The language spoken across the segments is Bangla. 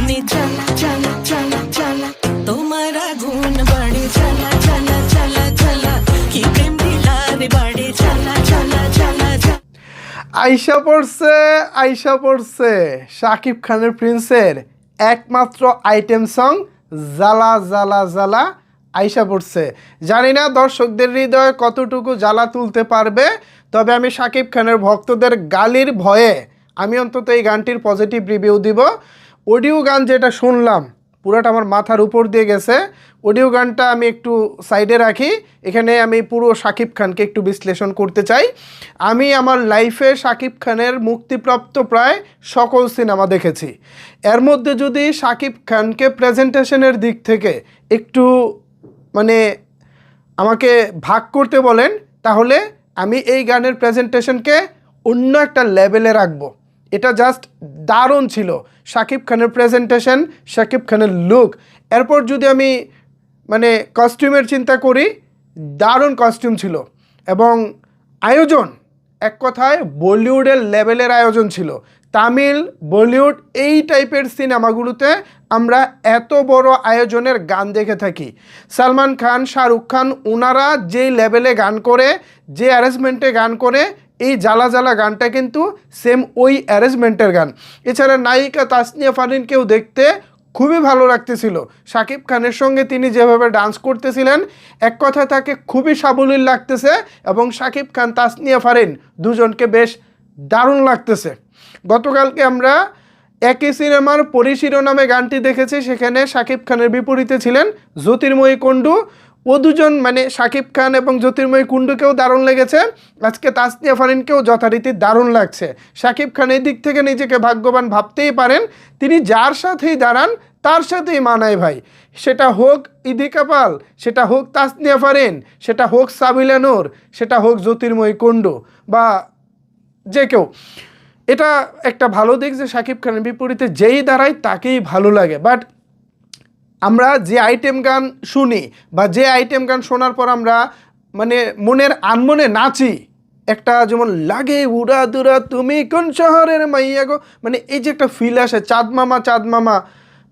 জানি চালা চালা চালা চালা তোমার আগুন বাড়ে চালা চালা চালা চালা কি প্রেম বিলারে বাড়ে চালা চালা চালা চালা। আইসা পড়ছে শাকিব খানের প্রিন্সের একমাত্র আইটেম সং জ্বালা জ্বালা জ্বালা আইসা পড়ছে। জানি না দর্শকদের হৃদয়ে কতটুকু জ্বালা তুলতে পারবে, তবে আমি শাকিব খানের ভক্তদের গালির ভয়ে আমি অন্তত এই গানটির পজিটিভ রিভিউ দিব। অডিও গান যেটা শুনলাম পুরোটা আমার মাথার উপর দিয়ে গেছে। অডিও গানটা আমি একটু সাইডে রাখি, এখানে আমি পুরো শাকিব খানকে একটু বিশ্লেষণ করতে চাই। আমি আমার লাইফে শাকিব খানের মুক্তিপ্রাপ্ত প্রায় সকল সিনেমা দেখেছি। এর মধ্যে যদি শাকিব খানকে প্রেজেন্টেশনের দিক থেকে একটু মানে আমাকে ভাগ করতে বলেন, তাহলে আমি এই গানের প্রেজেন্টেশনকে অন্য একটা লেভেলে রাখবো। এটা জাস্ট দারুণ ছিল শাকিব খানের প্রেজেন্টেশন, শাকিব খানের লুক। এরপর যদি আমি মানে কস্টিউমের চিন্তা করি, দারুণ কস্টিউম ছিল এবং আয়োজন এক কথায় বলিউডের লেভেলের আয়োজন ছিল। তামিল, বলিউড এই টাইপের সিনেমাগুলোতে আমরা এত বড় আয়োজনের গান দেখে থাকি। সালমান খান, শাহরুখ খান ওনারা যেই লেভেলে গান করে, যে অ্যারেঞ্জমেন্টে গান করে, এই জ্বালা জ্বালা গানটা কিন্তু সেম ওই অ্যারেঞ্জমেন্টের গান। এছাড়া নায়িকা তাসনিয়া ফারিনকেও দেখতে খুবই ভালো লাগতেছিল। শাকিব খানের সঙ্গে তিনি যেভাবে ডান্স করতেছিলেন, এক কথায় তাকে খুবই সাবলীল লাগতেছে এবং শাকিব খান, তাসনিয়া ফারিন দুজনকে বেশ দারুণ লাগতেছে। গতকালকে আমরা একই সিনেমার পরিশিরোনামে গানটি দেখেছি, সেখানে শাকিব খানের বিপরীতে ছিলেন জ্যোতির্ময়ী কুণ্ডু। ও দুজন মানে শাকিব খান এবং জ্যোতির্ময়ী কুণ্ডুকেও দারুণ লেগেছে, আজকে তাসনিয়া ফারিনকেও যথারীতি দারুণ লাগছে। শাকিব খান এই দিক থেকে নিজেকে ভাগ্যবান ভাবতেই পারেন, তিনি যার সাথেই দাঁড়ান তার সাথেই মানায় ভাই। সেটা হোক ইদিকা পাল, সেটা হোক তাসনিয়া ফারিন, সেটা হোক সাবিলা নূর, সেটা হোক জ্যোতির্ময়ী কুণ্ডু বা যে কেউ। এটা একটা ভালো দিক যে শাকিব খানের বিপরীতে যেই দাঁড়ায় তাকেই ভালো লাগে। বাট আমরা যে আইটেম গান শুনি বা যে আইটেম গান শোনার পর আমরা মানে মনের আনমনে নাচি, একটা যেমন লাগে উড়া দুরা তুমি কোন শহরের মাইয়া গো, মানে এই যে একটা ফিল আসে, চাঁদ মামা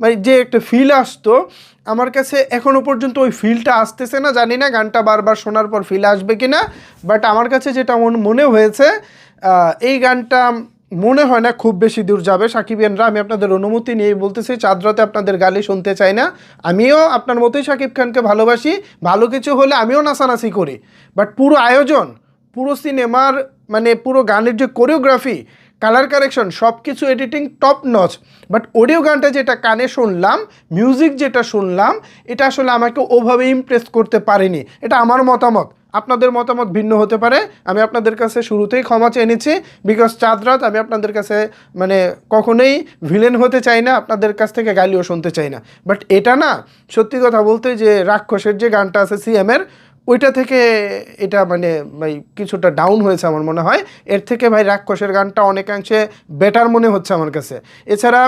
মানে যে একটা ফিল আসতো, আমার কাছে এখনও পর্যন্ত ওই ফিলটা আসতেছে না। জানি না গানটা বারবার শোনার পর ফিল আসবে কি না, বাট আমার কাছে যেটা মনে হয়েছে এই গানটা মনে হয় না খুব বেশি দূর যাবে। সাকিবিয়ানরা, আমি আপনাদের অনুমতি নিয়ে বলতেছি, চাঁদরাতে আপনাদের গালি শুনতে চাই না। আমিও আপনার মতোই শাকিব খানকে ভালোবাসি, ভালো কিছু হলে আমিও নাচানাচি করি। বাট পুরো আয়োজন, পুরো সিনেমার মানে পুরো গানের যে কোরিওগ্রাফি, কালার কারেকশন, সব কিছু editing top notch. But audio গানটা যেটা কানে শুনলাম, মিউজিক যেটা শুনলাম, এটা আসলে আমাকে ওভাবে ইমপ্রেস করতে পারেনি। এটা আমার মতামত, আপনাদের মতামত ভিন্ন হতে পারে। আমি আপনাদের কাছে শুরুতেই ক্ষমা চেয়ে নিচ্ছি, বিকজ চাঁদরাত আমি আপনাদের কাছে মানে কখনোই ভিলেন হতে চাই না, আপনাদের কাছ থেকে গালিও শুনতে চাই না। বাট এটা না, সত্যি কথা বলতে যে রাক্ষসের যে গানটা আছে সিএমের, ওইটা থেকে এটা মানে ভাই কিছুটা ডাউন হয়েছে আমার মনে হয়। এর থেকে ভাই রাক্ষসের গানটা অনেকাংশে বেটার মনে হচ্ছে আমার কাছে। এছাড়া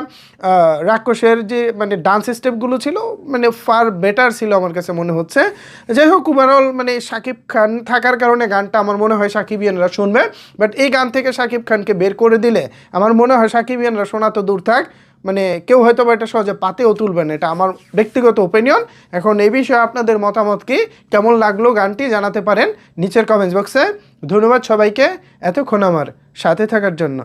রাক্ষসের যে মানে ডান্স স্টেপগুলো ছিল মানে ফার বেটার ছিল আমার কাছে মনে হচ্ছে। যাই হোক, ওভারঅল মানে শাকিব খান থাকার কারণে গানটা আমার মনে হয় সাকিবিয়ানরা শুনবে। বাট এই গান থেকে শাকিব খানকে বের করে দিলে আমার মনে হয় সাকিবিয়ানরা শোনা তো দূর থাক, মানে কেউ হয়তো বা এটা সহজে পাতেও তুলবেন, এটা আমার ব্যক্তিগত ওপিনিয়ন। এখন এই বিষয়ে আপনাদের মতামত কি, কেমন লাগলো গানটি জানাতে পারেন নিচের কমেন্টস বক্সে। ধন্যবাদ সবাইকে এতক্ষণ আমার সাথে থাকার জন্য।